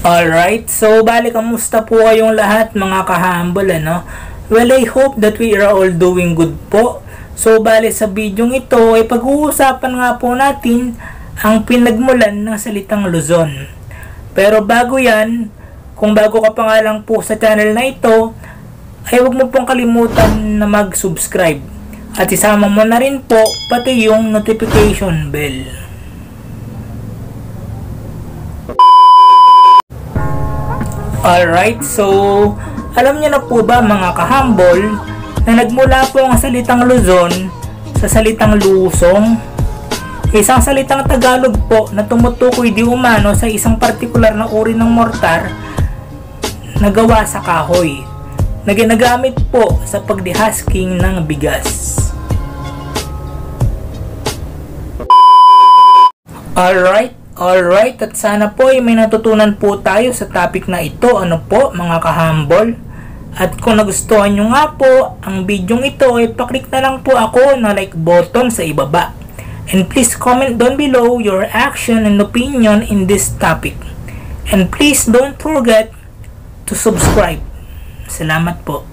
Alright, so bali kamusta po kayong lahat mga kahambol, ano? Well, I hope that we are all doing good po. So bali sa video ito ay pag-uusapan nga po natin ang pinagmulan ng salitang Luzon. Pero bago yan, kung bago ka pa nga lang po sa channel na ito, ay huwag mo pong kalimutan na mag-subscribe. At isama mo na rin po pati yung notification bell. Alright, so alam niyo na po ba mga kahambol na nagmula po ang salitang Luzon sa salitang lusong? Isang salitang Tagalog po na tumutukoy di umano sa isang partikular na uri ng mortar na gawa sa kahoy na ginagamit po sa pagdehusking ng bigas. Alright, at sana po ay may natutunan po tayo sa topic na ito, ano po mga kahambol. At kung nagustuhan nyo nga po ang video ito, ay paklik na lang po ako na like button sa ibaba. And please comment down below your action and opinion in this topic. And please don't forget to subscribe. Salamat po.